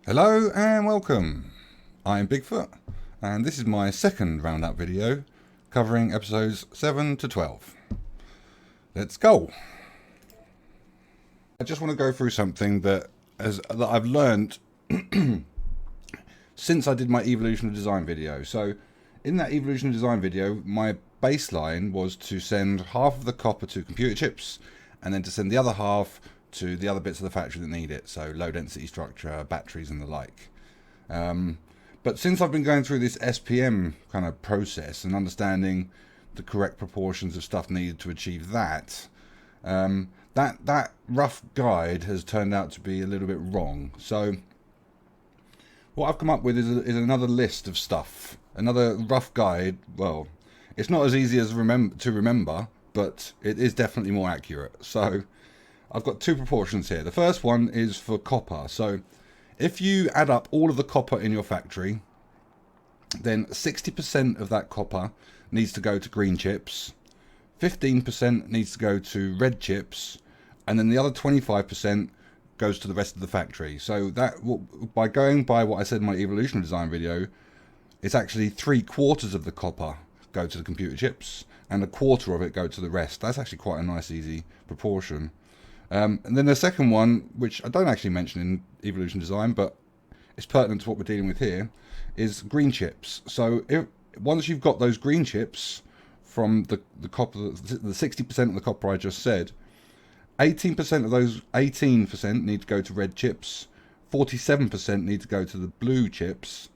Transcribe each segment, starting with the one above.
Hello and welcome. I'm Bigfoot, and this is my second Roundup video covering episodes 7 to 12. Let's go. I just want to go through something that I've learned since I did my evolution of design video. So in that evolution of design video, my baseline was to send half of the copper to computer chips and then to send the other half to the other bits of the factory that need it, so low density structure, batteries and the like. But since I've been going through this SPM kind of process and understanding the correct proportions of stuff needed to achieve that, that rough guide has turned out to be a little bit wrong. So what I've come up with is another list of stuff, another rough guide. Well, it's not as easy as to remember, but it is definitely more accurate. So I've got two proportions here. The first one is for copper. So if you add up all of the copper in your factory, then 60% of that copper needs to go to green chips, 15% needs to go to red chips, and then the other 25% goes to the rest of the factory. So that, by going by what I said in my evolution design video, it's actually 3/4 of the copper go to the computer chips and 1/4 of it go to the rest. That's actually quite a nice easy proportion. And then the second one, which I don't actually mention in evolution design, but it's pertinent to what we're dealing with here, is green chips. So once you've got those green chips from the copper, the 60% of the copper I just said, 18% of those 18% need to go to red chips, 47% need to go to the blue chips,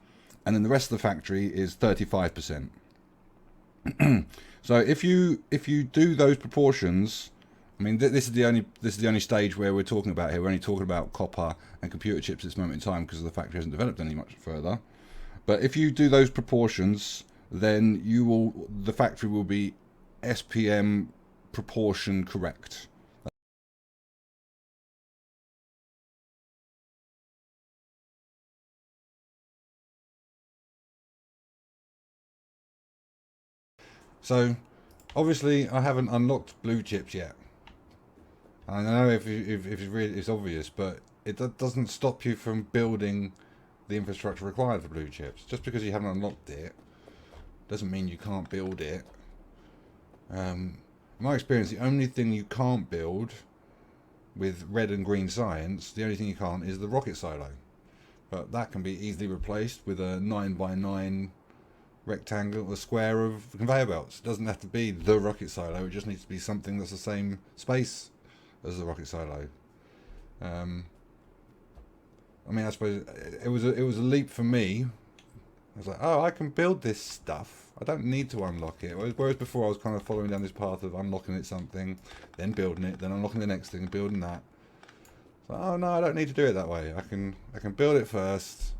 and then the rest of the factory is 35%. So if you do those proportions, I mean, this is the only stage where we're talking about here. We're only talking about copper and computer chips at this moment in time because the factory hasn't developed any much further. But if you do those proportions, then the factory will be SPM proportion correct. So obviously I haven't unlocked blue chips yet. I know if it's obvious, but it doesn't stop you from building the infrastructure required for blue chips. Just because you haven't unlocked it doesn't mean you can't build it. In my experience, the only thing you can't build with red and green science, the only thing you can't is the rocket silo. But that can be easily replaced with a 9x9 rectangle, a square of conveyor belts. It doesn't have to be the rocket silo, it just needs to be something that's the same space as the rocket silo. I mean, I suppose it was a leap for me. I was like, oh, I can build this stuff. I don't need to unlock it. Whereas before I was kind of following down this path of unlocking it something, then building it, then unlocking the next thing and building that. So, oh no, I don't need to do it that way. I can build it first,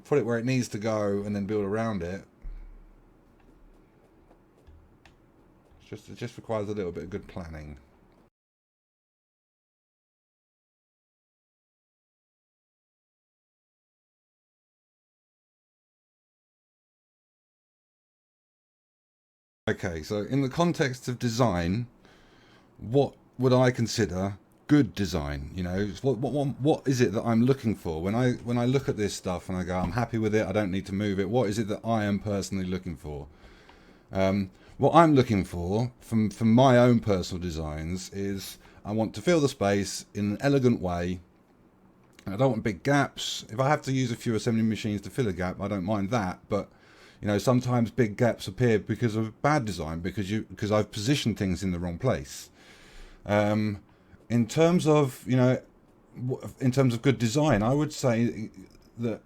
put it where it needs to go, and then build around it. It just requires a little bit of good planning. Okay, so in the context of design, what would I consider good design? You know, what is it that I'm looking for when I look at this stuff and I go, I'm happy with it, I don't need to move it. What is it that I am personally looking for? What I'm looking for from my own personal designs is I want to fill the space in an elegant way. I don't want big gaps. If I have to use a few assembly machines to fill a gap, I don't mind that, but you know, sometimes big gaps appear because of bad design, because I've positioned things in the wrong place. In terms of, you know, in terms of good design, I would say that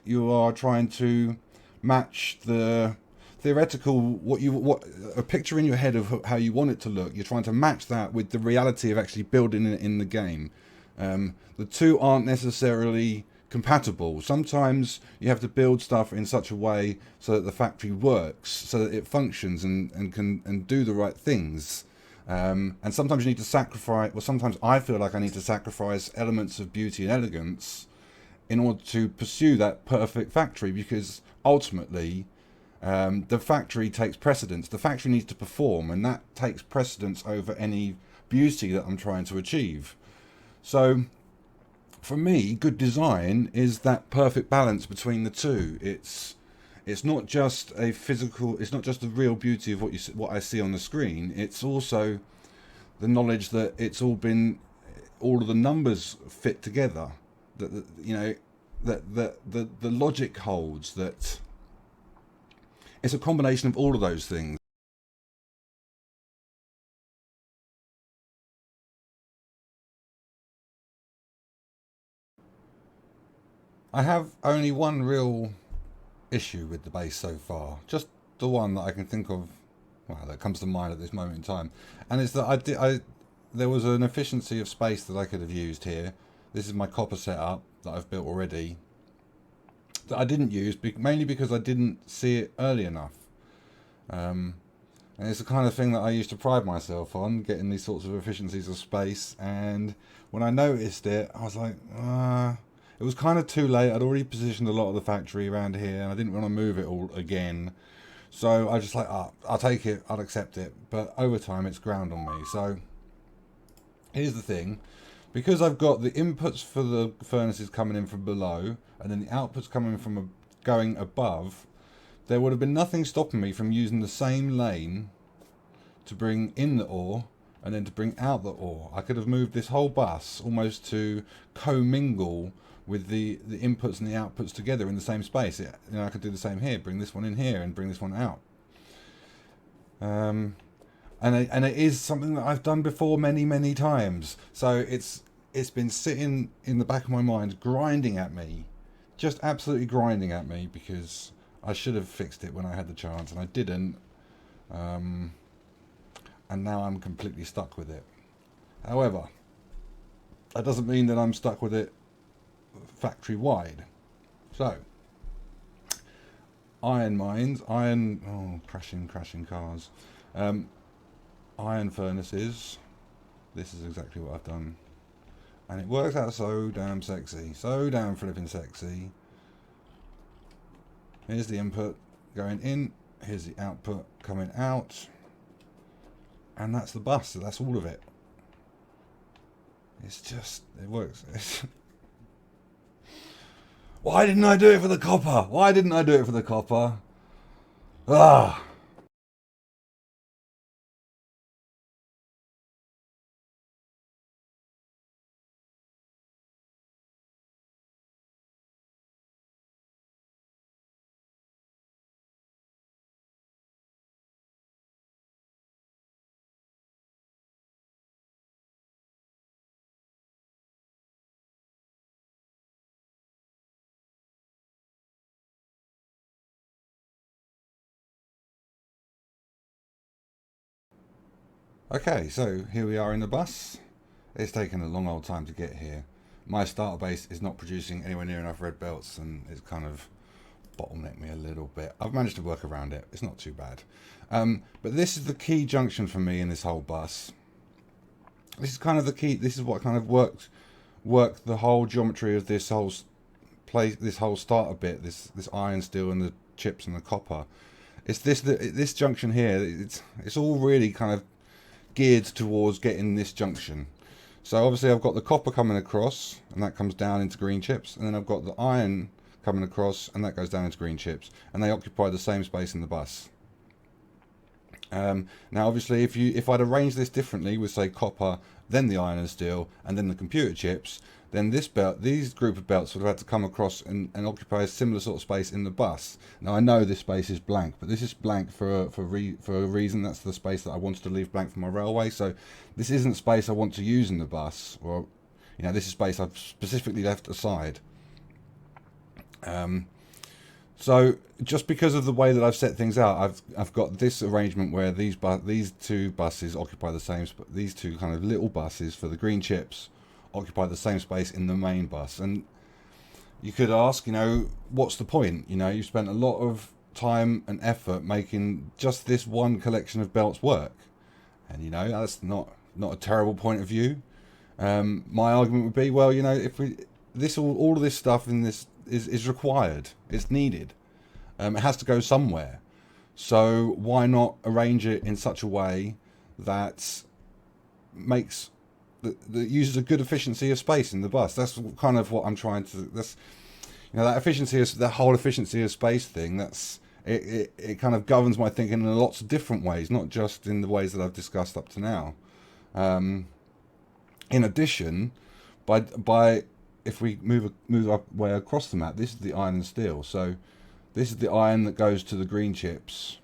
you are trying to match the theoretical what a picture in your head of how you want it to look. You're trying to match that with the reality of actually building it in the game. The two aren't necessarily compatible. Sometimes you have to build stuff in such a way so that the factory works, so that it functions and can do the right things. And sometimes you need to sacrifice, well, sometimes I feel like I need to sacrifice elements of beauty and elegance in order to pursue that perfect factory, because ultimately the factory takes precedence. The factory needs to perform, and that takes precedence over any beauty that I'm trying to achieve. So for me, good design is that perfect balance between the two. It's not just a physical. It's not just the real beauty of what I see on the screen. It's also the knowledge that all of the numbers fit together. That you know that the logic holds. That it's a combination of all of those things. I have only one real issue with the base so far. Just the one that I can think of, well, that comes to mind at this moment in time, and it's that there was an efficiency of space that I could have used here. This is my copper setup that I've built already that I didn't use, mainly because I didn't see it early enough. And it's the kind of thing that I used to pride myself on, getting these sorts of efficiencies of space. And when I noticed it, I was like, it was kind of too late. I'd already positioned a lot of the factory around here, and I didn't want to move it all again. So I just like, I'll take it, I'll accept it. But over time, it's ground on me. So here's the thing. Because I've got the inputs for the furnaces coming in from below, and then the outputs coming from going above, there would have been nothing stopping me from using the same lane to bring in the ore and then to bring out the ore. I could have moved this whole bus almost to commingle with the inputs and the outputs together in the same space. I could do the same here, bring this one in here and bring this one out. And it is something that I've done before many times. So it's been sitting in the back of my mind, grinding at me, just absolutely grinding at me, because I should have fixed it when I had the chance, and I didn't. And now I'm completely stuck with it. However, that doesn't mean that I'm stuck with it factory wide. So, iron mines, crashing cars. Iron furnaces. This is exactly what I've done. And it works out so damn sexy. So damn flipping sexy. Here's the input going in. Here's the output coming out. And that's the bus. That's all of it. It's just, it works. Why didn't I do it for the copper? Why didn't I do it for the copper? Ah. Okay, so here we are in the bus. It's taken a long old time to get here. My starter base is not producing anywhere near enough red belts, and it's kind of bottlenecked me a little bit. I've managed to work around it. It's not too bad. But this is the key junction for me in this whole bus. This is kind of the key. This is what kind of worked the whole geometry of this whole place, this whole starter bit, this iron, steel, and the chips and the copper. It's this junction here. It's all really kind of geared towards getting this junction. So obviously I've got the copper coming across, and that comes down into green chips, and then I've got the iron coming across, and that goes down into green chips, and they occupy the same space in the bus. Now obviously if I'd arranged this differently with, say, copper, then the iron and steel, and then the computer chips, then these group of belts would have had to come across and occupy a similar sort of space in the bus. Now I know this space is blank, but this is blank for a reason. That's the space that I wanted to leave blank for my railway. So this isn't space I want to use in the bus, or this is space I've specifically left aside. So just because of the way that I've set things out, I've got this arrangement where these two buses occupy the same. These two kind of little buses for the green chips occupy the same space in the main bus. And you could ask, what's the point? You've spent a lot of time and effort making just this one collection of belts work, and that's not a terrible point of view. My argument would be, well, if all of this stuff in this is required, it's needed, it has to go somewhere, so why not arrange it in such a way that makes that uses a good efficiency of space in the bus. That's kind of what I'm trying to. That's, you know, that efficiency is the whole efficiency of space thing. That's it kind of governs my thinking in lots of different ways, not just in the ways that I've discussed up to now. In addition, by if we move our way across the map, this is the iron and steel. So this is the iron that goes to the green chips,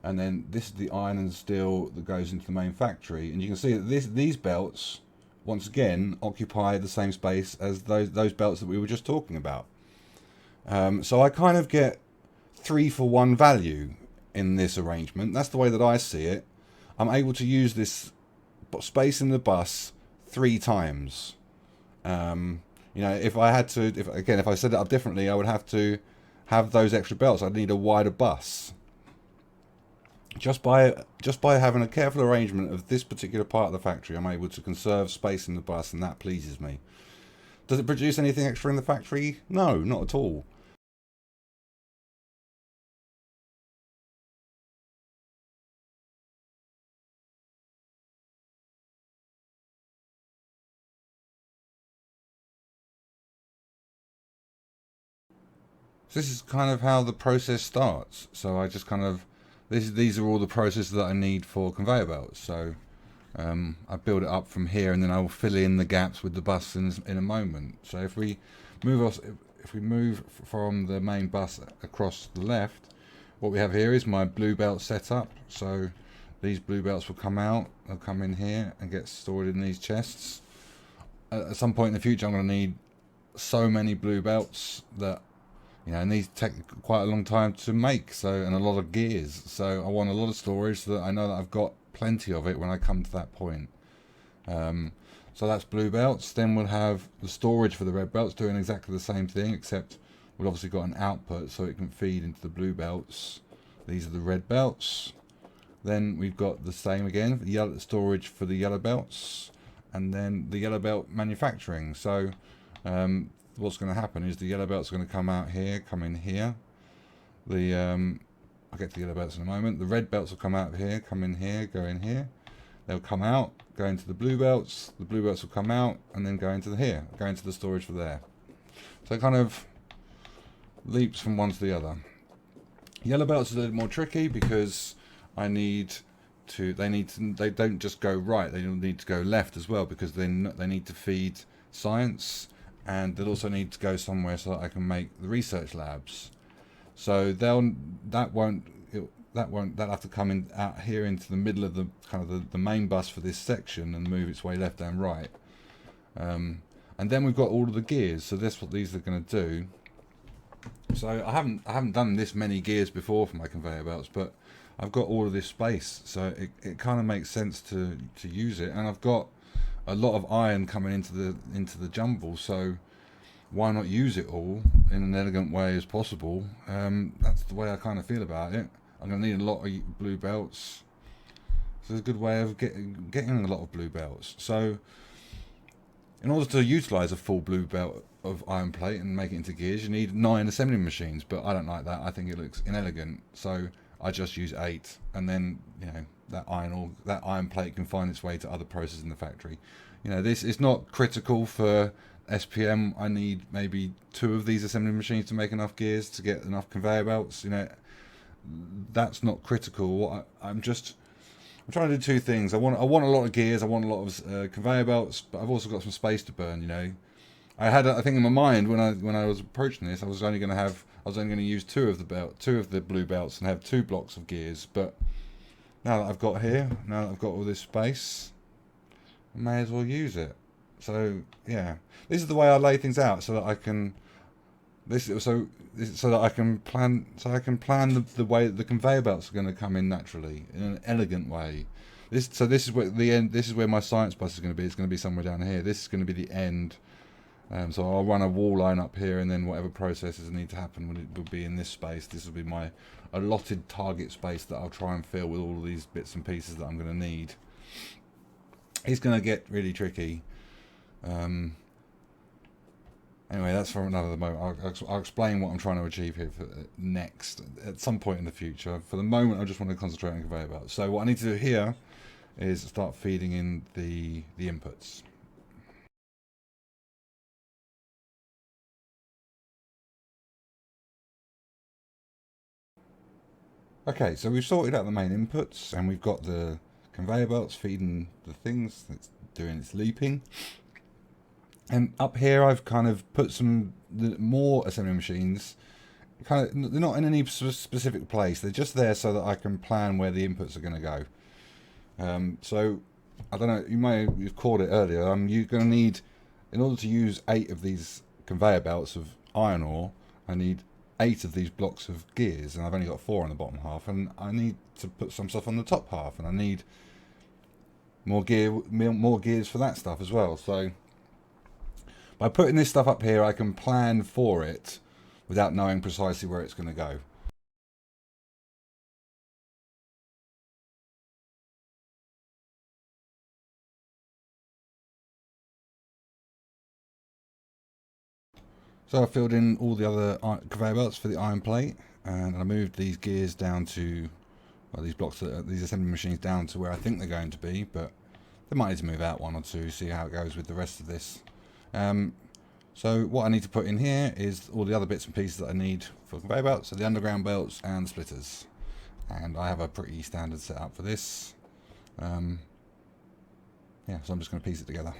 and then this is the iron and steel that goes into the main factory. And you can see that these belts, once again, occupy the same space as those belts that we were just talking about. So I kind of get 3-for-1 value in this arrangement. That's the way that I see it. I'm able to use this space in the bus 3 times. You know, if I had to, if I set it up differently, I would have to have those extra belts. I'd need a wider bus. Just by having a careful arrangement of this particular part of the factory, I'm able to conserve space in the bus, and that pleases me. Does it produce anything extra in the factory? No, not at all. So this is kind of how the process starts. So I just kind of, these are all the processes that I need for conveyor belts. So I build it up from here, and then I'll fill in the gaps with the bus in a moment. So if we move from the main bus across the left, what we have here is my blue belt setup. So these blue belts will come out, they'll come in here and get stored in these chests. At some point in the future, I'm going to need so many blue belts that, you know, and these take quite a long time to make, so, and a lot of gears. So I want a lot of storage so that I know that I've got plenty of it when I come to that point. So that's blue belts. Then we'll have the storage for the red belts doing exactly the same thing, except we've obviously got an output so it can feed into the blue belts. These are the red belts. Then we've got the same again, the yellow storage for the yellow belts, and then the yellow belt manufacturing. So what's going to happen is the yellow belts are going to come out here, come in here. I'll get to the yellow belts in a moment. The red belts will come out here, come in here, go in here. They'll come out, go into the blue belts. The blue belts will come out and then go into here, go into the storage for there. So it kind of leaps from one to the other. Yellow belts are a little more tricky because they don't just go right, they need to go left as well, because then they need to feed science, and they'll also need to go somewhere so that I can make the research labs. So they'll have to come in out here into the middle of the kind of the main bus for this section and move its way left and right. And then we've got all of the gears. So that's what these are going to do. So I haven't done this many gears before for my conveyor belts, but I've got all of this space, so it kind of makes sense to use it. And I've got a lot of iron coming into the jumble, so why not use it all in an elegant way as possible? That's the way I kind of feel about it. I'm going to need a lot of blue belts, so it's a good way of getting a lot of blue belts. So in order to utilize a full blue belt of iron plate and make it into gears, you need 9 assembling machines, but I don't like that. I think it looks inelegant, so I just use 8, and then, you know, that iron plate can find its way to other processes in the factory. You know, this is not critical for SPM. I need maybe 2 of these assembling machines to make enough gears to get enough conveyor belts. You know, that's not critical. I'm trying to do 2 things. I want a lot of gears. I want a lot of conveyor belts, but I've also got some space to burn. You know, I think in my mind when I was approaching this, I was only going to use 2 of the blue belts and have 2 blocks of gears. But now that I've got all this space, I may as well use it. So yeah, this is the way I lay things out so that I can plan the way that the conveyor belts are going to come in naturally in an elegant way. This is where this is where my science bus is going to be. It's going to be somewhere down here. This is going to be the end. So I'll run a wall line up here, and then whatever processes need to happen will be in this space. This will be my allotted target space that I'll try and fill with all of these bits and pieces that I'm going to need. It's going to get really tricky. Anyway, that's for another moment. I'll explain what I'm trying to achieve here next, at some point in the future. For the moment, I just want to concentrate on conveyor belts. So what I need to do here is start feeding in the inputs. Okay, so we've sorted out the main inputs and we've got the conveyor belts feeding the things that's doing its leaping. And up here I've kind of put some more assembly machines. Kind of, they're not in any specific place. They're just there so that I can plan where the inputs are going to go. So I don't know. You may have called it earlier. You're going to need, in order to use 8 of these conveyor belts of iron ore, I need 8 of these blocks of gears, and I've only got 4 on the bottom half, and I need to put some stuff on the top half, and I need more gears for that stuff as well. So by putting this stuff up here, I can plan for it without knowing precisely where it's going to go. So I filled in all the other conveyor belts for the iron plate, and I moved these gears down to, well, these blocks, these assembly machines down to where I think they're going to be, but they might need to move out 1 or 2, see how it goes with the rest of this. So what I need to put in here is all the other bits and pieces that I need for conveyor belts, so the underground belts and the splitters. And I have a pretty standard setup for this. Yeah, so I'm just going to piece it together.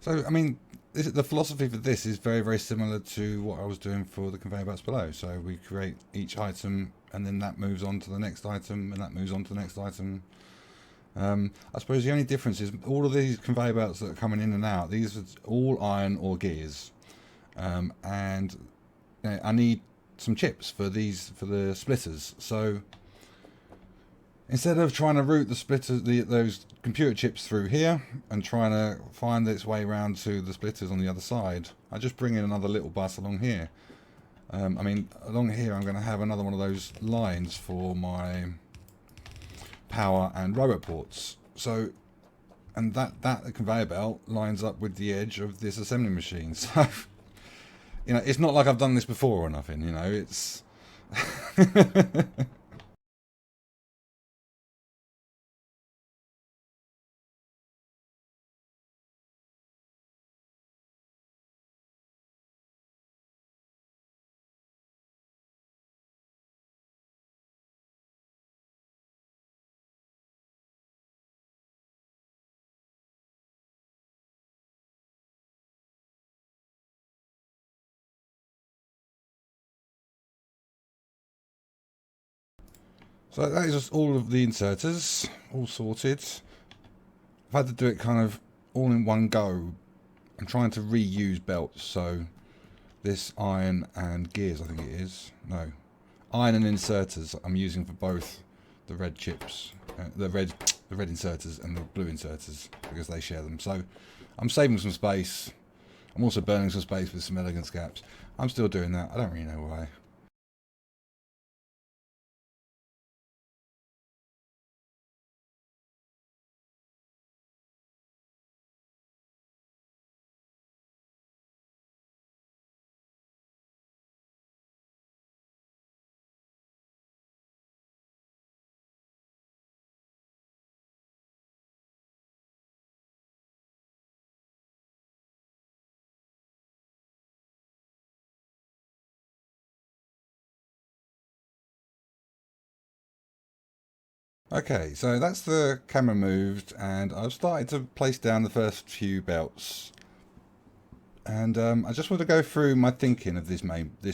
So, I mean, the philosophy for this is very, very similar to what I was doing for the conveyor belts below. So we create each item, and then that moves on to the next item, and that moves on to the next item. I suppose the only difference is all of these conveyor belts that are coming in and out, these are all iron or gears. And you know, I need some chips for the splitters. So instead of trying to route the splitters, those computer chips through here and trying to find its way around to the splitters on the other side, I just bring in another little bus along here. I mean, along here I'm going to have another one of those lines for my power and robot ports. So, and that conveyor belt lines up with the edge of this assembly machine. So, you know, it's not like I've done this before or nothing. You know, it's so that is just all of the inserters, all sorted. I've had to do it kind of all in one go. I'm trying to reuse belts, so this iron and gears, I think it is. No, iron and inserters I'm using for both the red chips, the red inserters and the blue inserters, because they share them. So I'm saving some space. I'm also burning some space with some elegance gaps. I'm still doing that. I don't really know why. Okay, so that's the camera moved, and I've started to place down the first few belts. And I just want to go through my thinking of this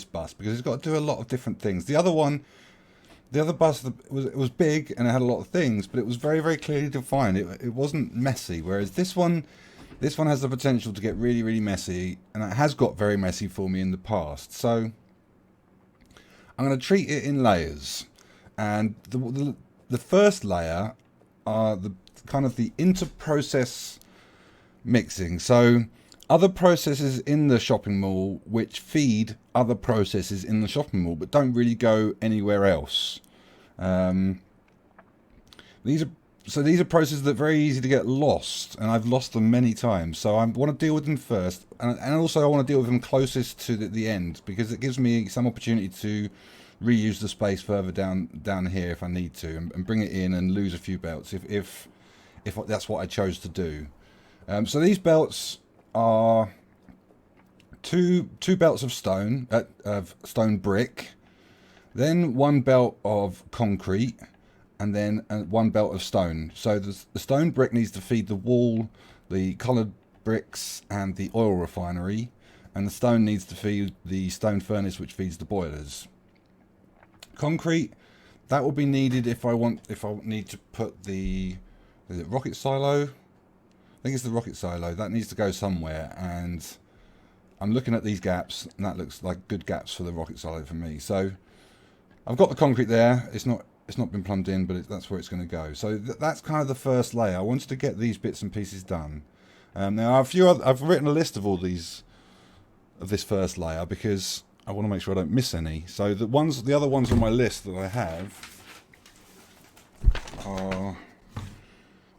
bus, because it's got to do a lot of different things. The other bus was big and it had a lot of things, but it was very, very clearly defined. It wasn't messy, whereas this one has the potential to get really, really messy, and it has got very messy for me in the past. So I'm going to treat it in layers, and the first layer are the kind of the inter-process mixing. So other processes in the shopping mall which feed other processes in the shopping mall but don't really go anywhere else. These are So these are processes that are very easy to get lost, and I've lost them many times. So I want to deal with them first, and also I want to deal with them closest to the end, because it gives me some opportunity to reuse the space further down here if I need to, and bring it in and lose a few belts if that's what I chose to do. So these belts are two belts of stone brick, then one belt of concrete, and then one belt of stone. So the stone brick needs to feed the wall, the coloured bricks, and the oil refinery, and the stone needs to feed the stone furnace, which feeds the boilers. Concrete, that will be needed if I need to put is it rocket silo? I think it's the rocket silo. That needs to go somewhere, and I'm looking at these gaps, and that looks like good gaps for the rocket silo for me. So I've got the concrete there. It's not been plumbed in, but that's where it's going to go. So that's kind of the first layer. I wanted to get these bits and pieces done. Now I've written a list of all these of this first layer because I want to make sure I don't miss any. So the other ones on my list that I have are,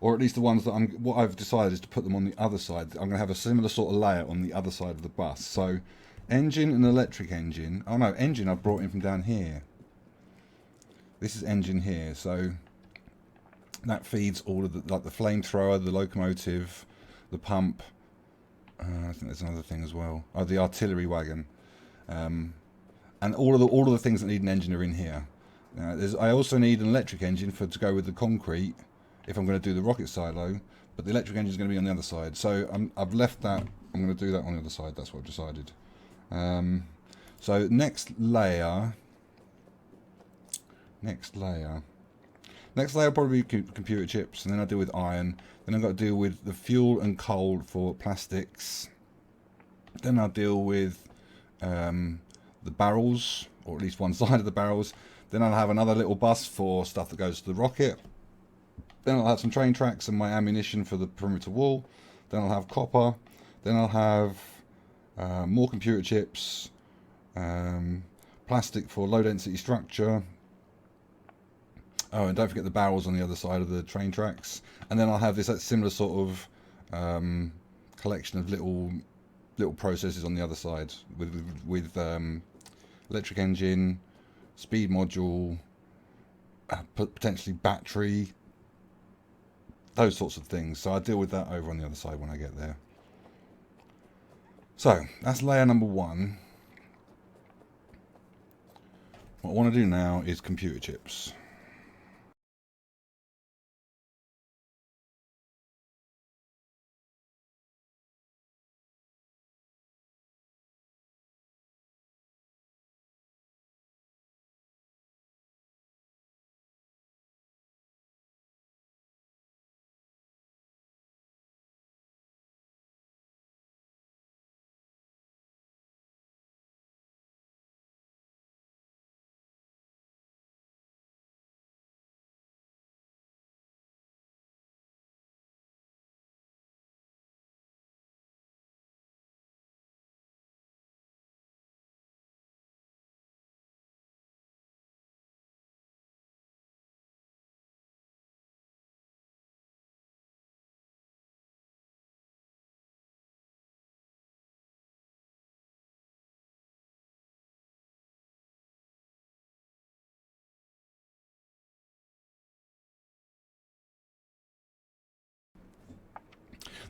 or at least the ones that what I've decided is to put them on the other side. I'm going to have a similar sort of layer on the other side of the bus. So engine and electric engine. Oh no, engine I brought in from down here. This is engine here, so that feeds all of the flamethrower, the locomotive, the pump. I think there's another thing as well. Oh, the artillery wagon, and all of the things that need an engine are in here. I also need an electric engine to go with the concrete if I'm going to do the rocket silo, but the electric engine is going to be on the other side. So I've left that. I'm going to do that on the other side. That's what I've decided. So next layer will probably be computer chips, and then I deal with iron. Then I've got to deal with the fuel and coal for plastics. Then I'll deal with the barrels, or at least one side of the barrels. Then I'll have another little bus for stuff that goes to the rocket. Then I'll have some train tracks and my ammunition for the perimeter wall. Then I'll have copper. Then I'll have more computer chips, plastic for low density structure. Oh, and don't forget the barrels on the other side of the train tracks. And then I'll have this similar sort of collection of little processes on the other side with electric engine, speed module, potentially battery, those sorts of things. So I'll deal with that over on the other side when I get there. So that's layer number one. What I want to do now is computer chips.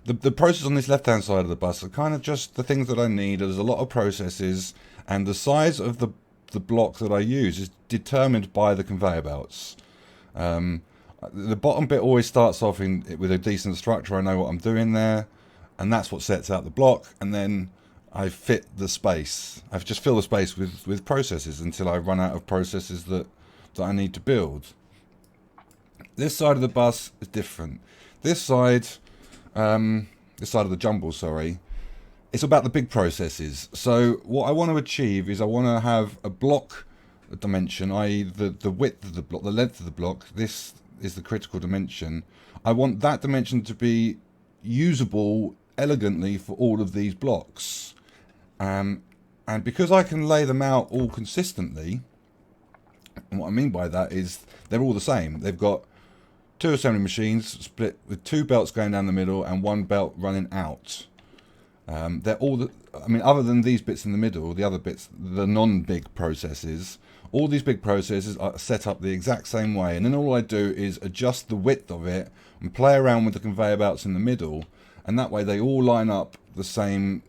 The process on this left hand side of the bus are kind of just the things that I need. There's a lot of processes, and the size of the block that I use is determined by the conveyor belts. The bottom bit always starts off with a decent structure. I know what I'm doing there, and that's what sets out the block. And then I fit the space. I just fill the space with processes until I run out of processes that I need to build. This side of the bus is different. This side of the jumble, sorry, it's about the big processes. So what I want to achieve is I want to have a block dimension, i.e. the width of the block, the length of the block. This is the critical dimension. I want that dimension to be usable elegantly for all of these blocks. And because I can lay them out all consistently, and what I mean by that is they're all the same. They've got two assembly machines split with two belts going down the middle and one belt running out. They're all I mean, other than these bits in the middle, the other bits, the non-big processes, all these big processes are set up the exact same way, and then all I do is adjust the width of it and play around with the conveyor belts in the middle, and that way they all line up the same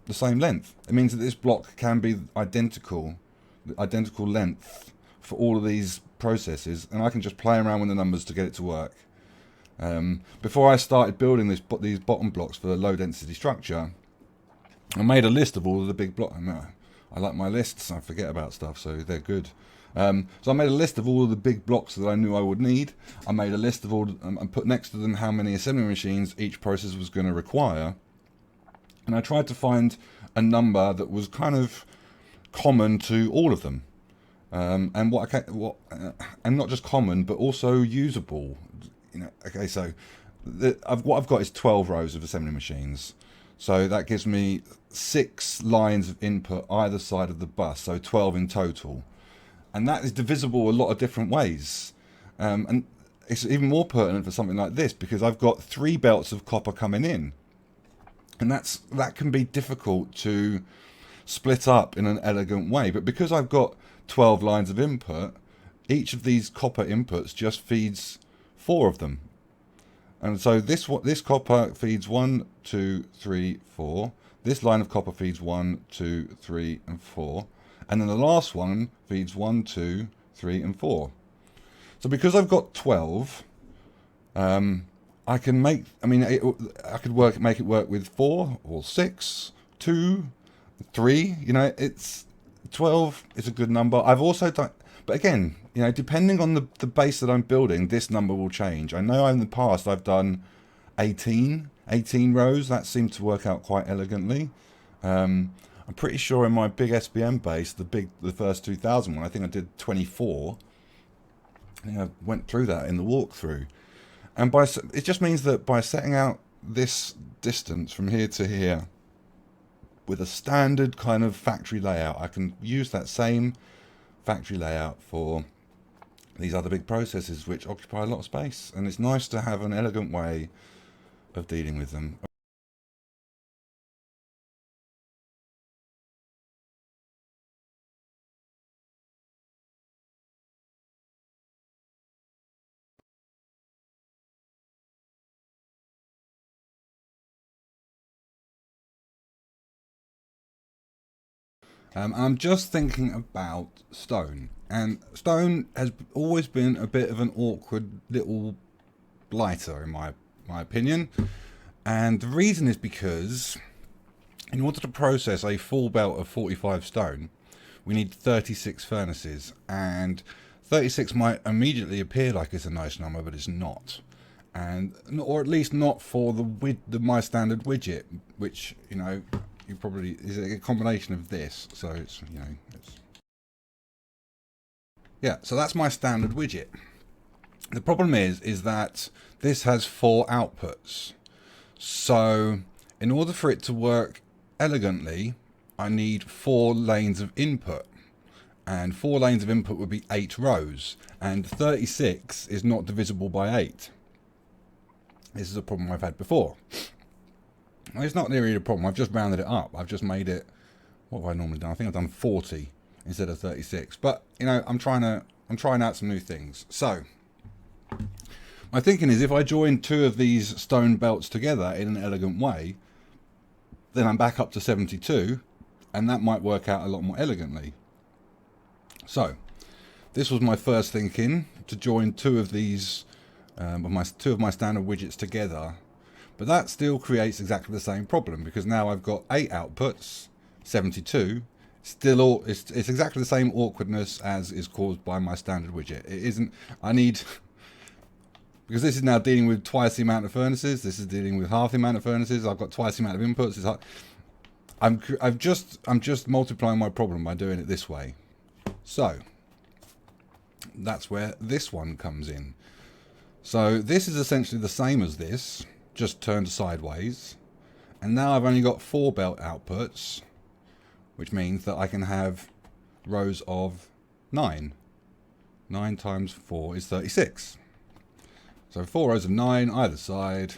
length. It means that this block can be identical length for all of these processes, and I can just play around with the numbers to get it to work. Before I started building these bottom blocks for the low density structure, I made a list of all of the big blocks. I like my lists. I forget about stuff, so they're good. So I made a list of all of the big blocks that I knew I would need. I made a list of all, and put next to them how many assembly machines each process was going to require. And I tried to find a number that was kind of common to all of them, and and not just common, but also usable. Okay, so what I've got is 12 rows of assembly machines. So that gives me 6 lines of input either side of the bus, so 12 in total. And that is divisible a lot of different ways. And it's even more pertinent for something like this, because I've got 3 belts of copper coming in. And that can be difficult to split up in an elegant way. But because I've got 12 lines of input, each of these copper inputs just feeds 4 of them. And so this copper feeds 1, 2, 3, 4. This line of copper feeds 1, 2, 3, and 4. And then the last one feeds 1, 2, 3, and 4. So because I've got 12, I can make. I mean, I could make it work with 4 or 6, 2, 3. It's 12 is a good number. I've also done. But again, depending on the base that I'm building, this number will change. I know in the past I've done 18 rows. That seemed to work out quite elegantly. I'm pretty sure in my big SBM base, the first 2000 one, I think I did 24. I went through that in the walkthrough. And it just means that by setting out this distance from here to here with a standard kind of factory layout, I can use that same factory layout for these other big processes which occupy a lot of space, and it's nice to have an elegant way of dealing with them. I'm just thinking about stone, and stone has always been a bit of an awkward little blighter in my opinion, and the reason is because in order to process a full belt of 45 stone, we need 36 furnaces, and 36 might immediately appear like it's a nice number, but it's not, or at least not for my standard widget, which you probably is a combination of this, so it's yeah, so that's my standard widget. The problem is that this has 4 outputs, so in order for it to work elegantly, I need 4 lanes of input, and 4 lanes of input would be 8 rows, and 36 is not divisible by 8. This is a problem I've had before. Well, it's not really a problem. I've just rounded it up. I've just made it. What have I normally done? I think I've done 40 instead of 36. But I'm trying out some new things. So my thinking is, if I join 2 of these stone belts together in an elegant way, then I'm back up to 72, and that might work out a lot more elegantly. So this was my first thinking, to join 2 of these, two of my standard widgets together. But that still creates exactly the same problem, because now I've got 8 outputs, 72. Still, it's exactly the same awkwardness as is caused by my standard widget. It isn't. Because this is now dealing with twice the amount of furnaces. This is dealing with half the amount of furnaces. I've got twice the amount of inputs. I'm just multiplying my problem by doing it this way. So that's where this one comes in. So this is essentially the same as this, just turned sideways, and now I've only got 4 belt outputs, which means that I can have rows of 9. 9 times 4 is 36. So 4 rows of 9 either side.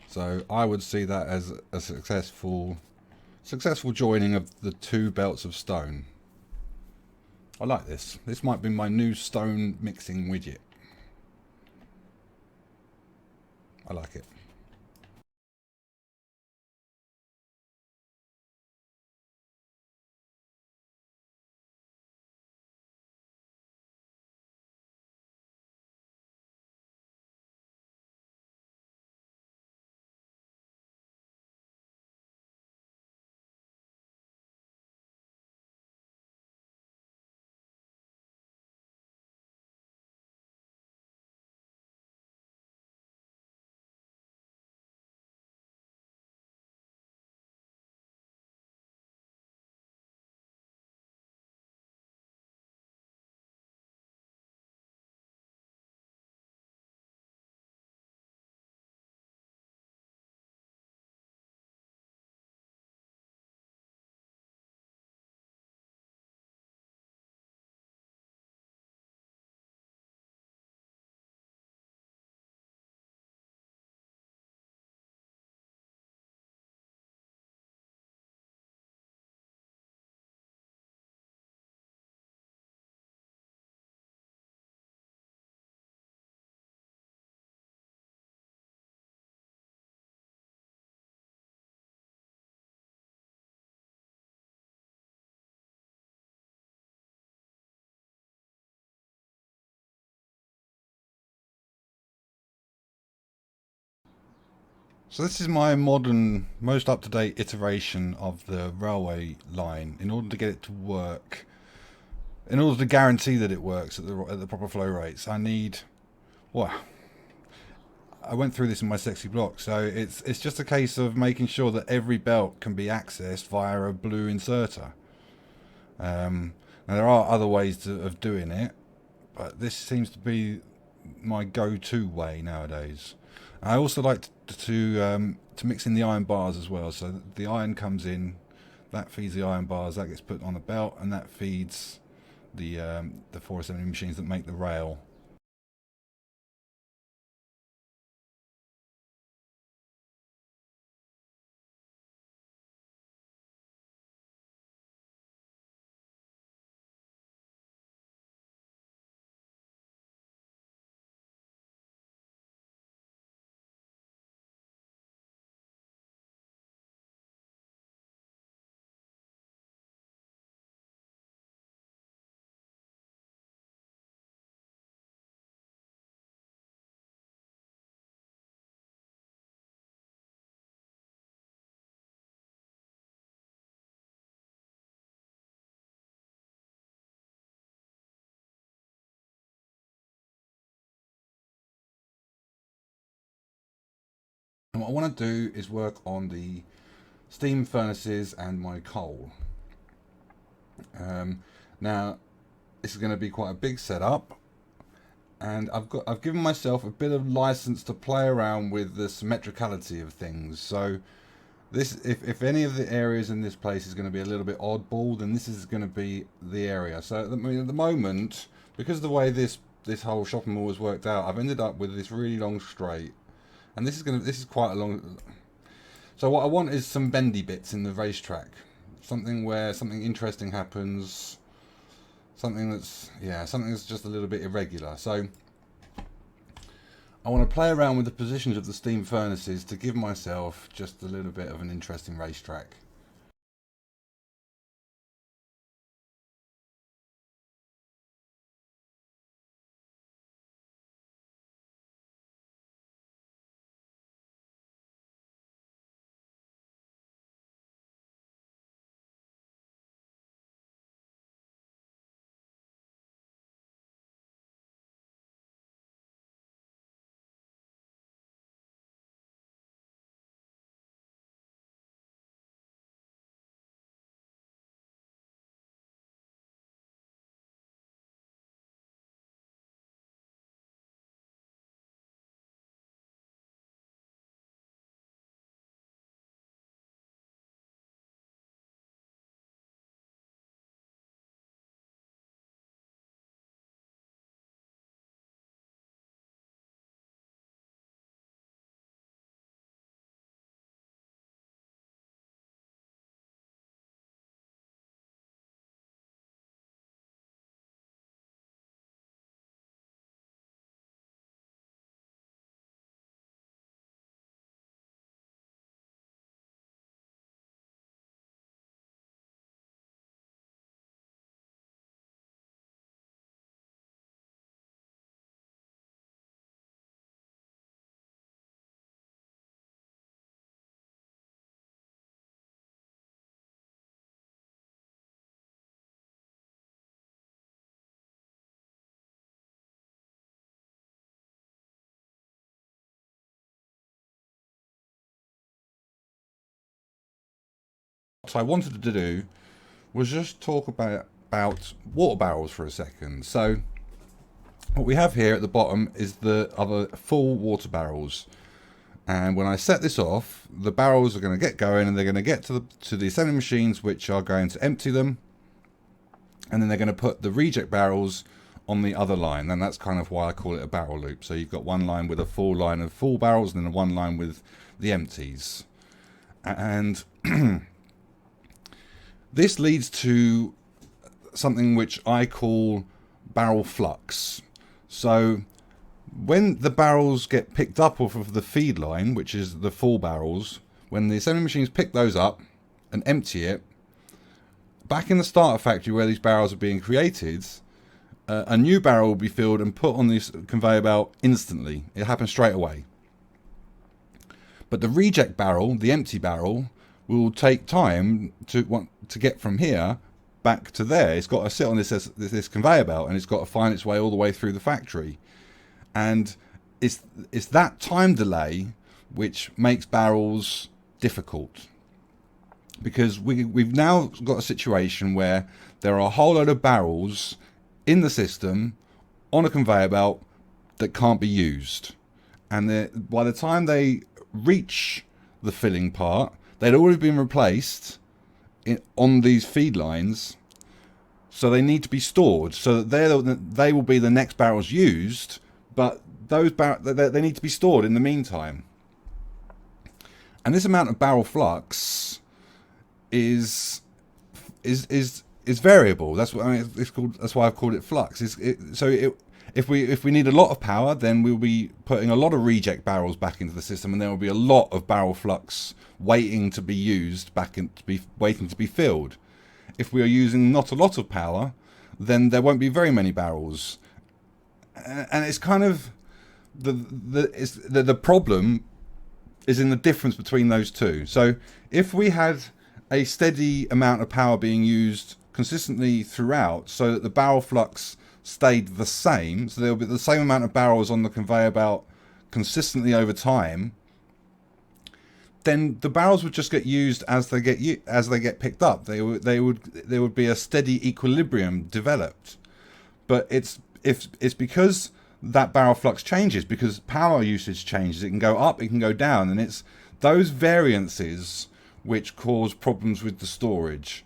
So I would see that as a successful joining of the 2 belts of stone. I like this. This might be my new stone mixing widget. I like it. So this is my modern, most up-to-date iteration of the railway line. In order to get it to work, in order to guarantee that it works at the proper flow rates, I need, well, I went through this in my sexy block. So it's just a case of making sure that every belt can be accessed via a blue inserter. Now there are other ways of doing it, but this seems to be my go-to way nowadays. I also like to mix in the iron bars as well. So the iron comes in, that feeds the iron bars, that gets put on the belt, and that feeds the 4 assembly machines that make the rail. And what I want to do is work on the steam furnaces and my coal. Now, this is going to be quite a big setup, and I've given myself a bit of license to play around with the symmetricality of things. So this, if any of the areas in this place is going to be a little bit oddball, then this is going to be the area. So at the moment, because of the way this whole shopping mall has worked out, I've ended up with this really long straight, and this is quite a long. So what I want is some bendy bits in the racetrack, something where something interesting happens, something that's just a little bit irregular. So I want to play around with the positions of the steam furnaces to give myself just a little bit of an interesting racetrack. what I wanted to do was just talk about water barrels for a second. So what we have here at the bottom is the other full water barrels. And when I set this off, the barrels are going to get going, and they're going to get to the assembly machines, which are going to empty them. And then they're going to put the reject barrels on the other line. And that's kind of why I call it a barrel loop. So you've got one line with a full line of full barrels, and then one line with the empties. And this leads to something which I call barrel flux. So when the barrels get picked up off of the feed line, which is the full barrels, when the assembly machines pick those up and empty it, back in the starter factory where these barrels are being created, a new barrel will be filled and put on this conveyor belt instantly. It happens straight away. But the reject barrel, the empty barrel, will take time to get from here back to there. It's got to sit on this conveyor belt, and it's got to find its way all the way through the factory. And it's that time delay which makes barrels difficult, because we've now got a situation where there are a whole load of barrels in the system on a conveyor belt that can't be used, and by the time they reach the filling part, they'd already been replaced on these feed lines. So they need to be stored so that they will be the next barrels used, but those they need to be stored in the meantime. And this amount of barrel flux is variable. That's what it's called. That's why I've called it flux. If we need a lot of power, then we'll be putting a lot of reject barrels back into the system, and there will be a lot of barrel flux waiting to be used, waiting to be filled. If we are using not a lot of power, then there won't be very many barrels. And it's kind of the problem is in the difference between those two. So if we had a steady amount of power being used consistently throughout, so that the barrel flux stayed the same, so there'll be the same amount of barrels on the conveyor belt consistently over time, then the barrels would just get used as they get picked up. There would be a steady equilibrium developed. But it's because that barrel flux changes, because power usage changes. It can go up, it can go down, and it's those variances which cause problems with the storage.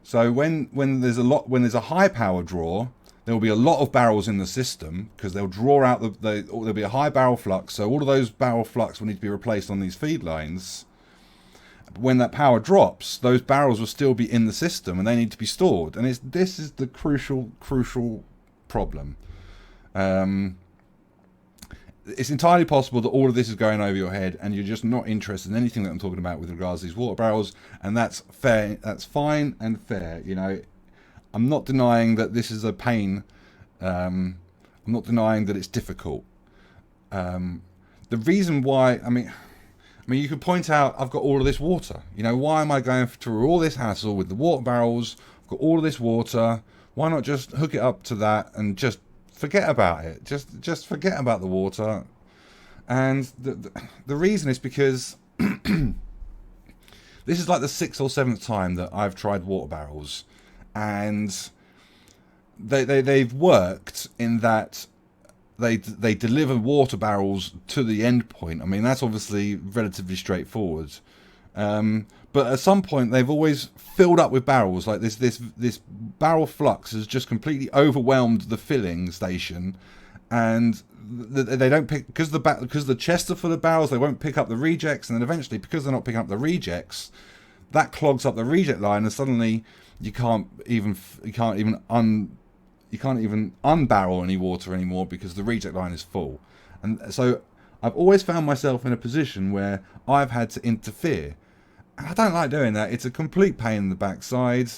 So when there's a high power draw, there will be a lot of barrels in the system, because they'll draw out there'll be a high barrel flux. So all of those barrel flux will need to be replaced on these feed lines. When that power drops, those barrels will still be in the system, and they need to be stored. And this is the crucial problem. It's entirely possible that all of this is going over your head, and you're just not interested in anything that I'm talking about with regards to these water barrels, and that's fair. That's fine and fair. You know, I'm not denying that this is a pain. I'm not denying that it's difficult. The reason why, I mean, you could point out, I've got all of this water. You know, why am I going through all this hassle with the water barrels? I've got all of this water. Why not just hook it up to that and just forget about it? Just forget about the water. And the reason is because this is like the 6th or 7th time that I've tried water barrels, and they've worked in that they deliver water barrels to the end point. I mean, that's obviously relatively straightforward. But at some point, they've always filled up with barrels. Like this barrel flux has just completely overwhelmed the filling station, and they don't pick, because the chests are full of barrels. They won't pick up the rejects, and then eventually, because they're not picking up the rejects, that clogs up the reject line, and suddenly you can't even unbarrel any water anymore, because the reject line is full. And so I've always found myself in a position where I've had to interfere. And I don't like doing that. It's a complete pain in the backside.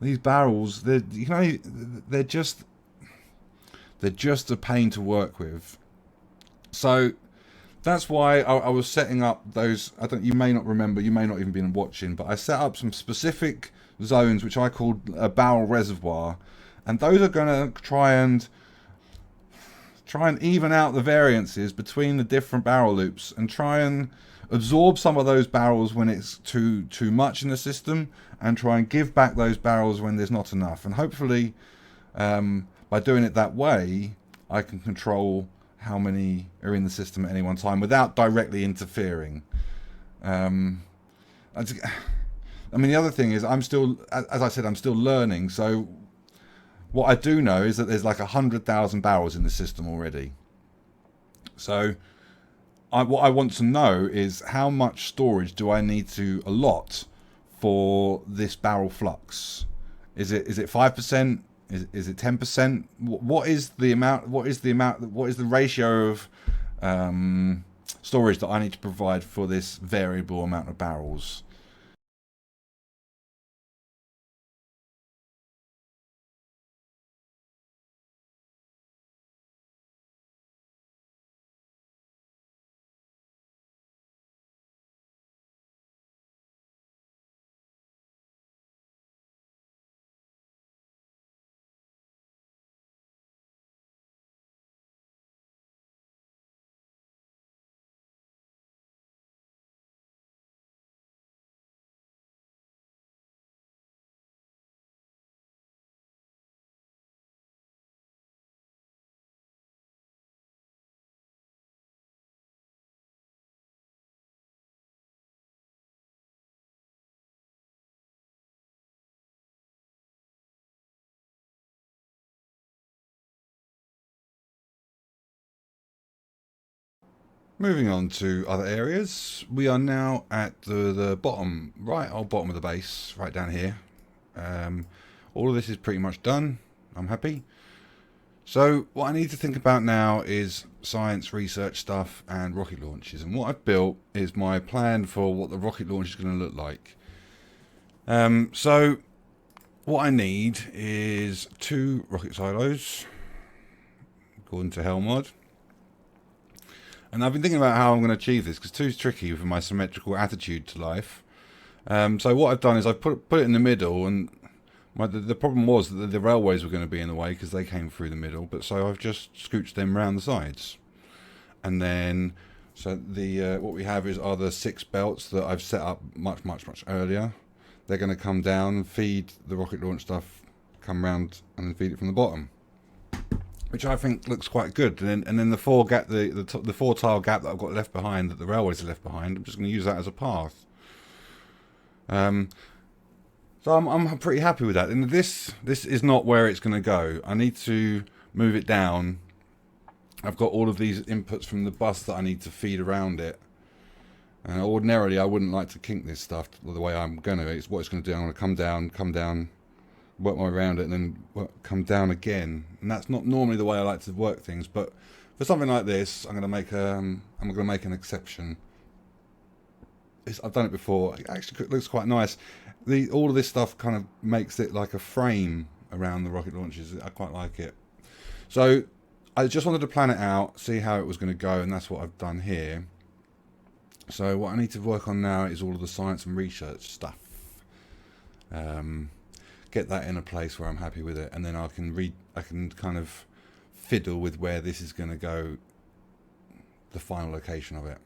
These barrels, they're just a pain to work with. So that's why I was setting up those. You may not remember, you may not even been watching, but I set up some specific zones which I called a barrel reservoir, and those are going to try and even out the variances between the different barrel loops, and try and absorb some of those barrels when it's too much in the system, and try and give back those barrels when there's not enough. And hopefully, by doing it that way, I can control how many are in the system at any one time without directly interfering. Um, I mean, the other thing is, I'm still, as I said, I'm still learning. So what I do know is that there's like 100,000 barrels in the system already. So what I want to know is how much storage do I need to allot for this barrel flux? Is it 5%? Is it 10%? What is the amount? What is the ratio of storage that I need to provide for this variable amount of barrels? Moving on to other areas, we are now at the bottom, right old bottom of the base, right down here. Um, all of this is pretty much done. I'm happy. So what I need to think about now is science, research stuff, and rocket launches. And what I've built is my plan for what the rocket launch is going to look like. So what I need is 2 rocket silos, according to Hellmod. And I've been thinking about how I'm going to achieve this, because 2 is tricky with my symmetrical attitude to life. So what I've done is I've put it in the middle, and the problem was that the railways were going to be in the way because they came through the middle. But so I've just scooched them around the sides, and then so the what we have are the 6 belts that I've set up much earlier. They're going to come down and feed the rocket launch stuff, come round and feed it from the bottom, which I think looks quite good. And then the 4 gap, the 4 tile gap that I've got left behind, that the railways are left behind, I'm just going to use that as a path. So I'm pretty happy with that. And this is not where it's going to go. I need to move it down. I've got all of these inputs from the bus that I need to feed around it. And ordinarily I wouldn't like to kink this stuff the way I'm going to. It's what it's going to do. I'm going to come down, work my way around it, and then come down again. And that's not normally the way I like to work things. But for something like this, I'm going to make an exception. I've done it before. It actually looks quite nice. All of this stuff kind of makes it like a frame around the rocket launches. I quite like it. So I just wanted to plan it out, see how it was going to go, and that's what I've done here. So what I need to work on now is all of the science and research stuff. Get that in a place where I'm happy with it, and then I can kind of fiddle with where this is going to go, the final location of it.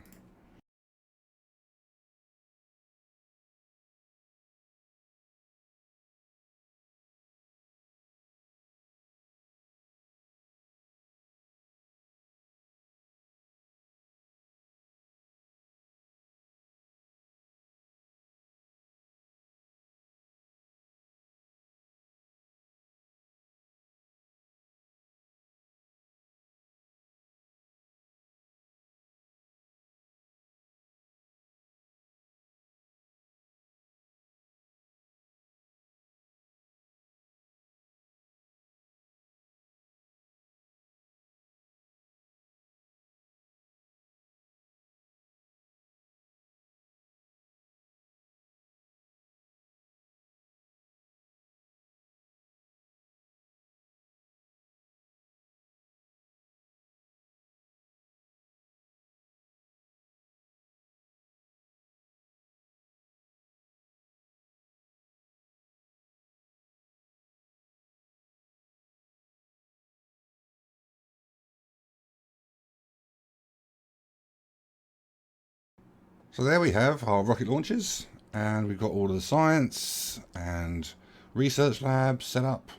So there we have our rocket launchers, and we've got all of the science and research labs set up.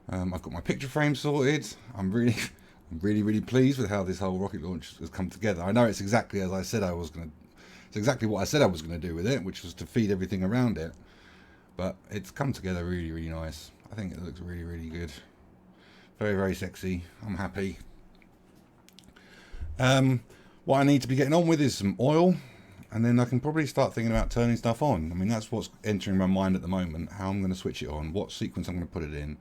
I've got my picture frame sorted. I'm really pleased with how this whole rocket launch has come together. I know it's exactly as I said I was going to. It's exactly what I said I was going to do with it, which was to feed everything around it. But it's come together really nice. I think it looks really good. Very sexy. I'm happy. What I need to be getting on with is some oil, and then I can probably start thinking about turning stuff on. I mean, that's what's entering my mind at the moment, how I'm going to switch it on, what sequence I'm going to put it in.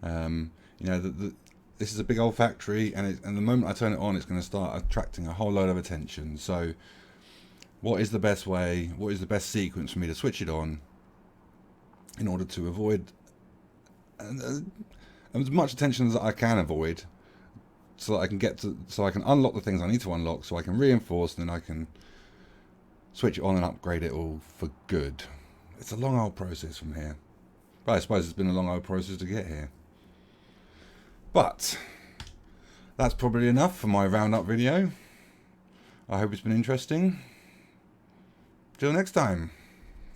You know, this is a big old factory, and the moment I turn it on, it's going to start attracting a whole load of attention. So what is the best way, what is the best sequence for me to switch it on in order to avoid as much attention as I can avoid, so that I can so I can unlock the things I need to unlock, so I can reinforce, and then I can switch it on and upgrade it all for good. It's a long old process from here, but I suppose it's been a long old process to get here. But that's probably enough for my roundup video. I hope it's been interesting. Till next time.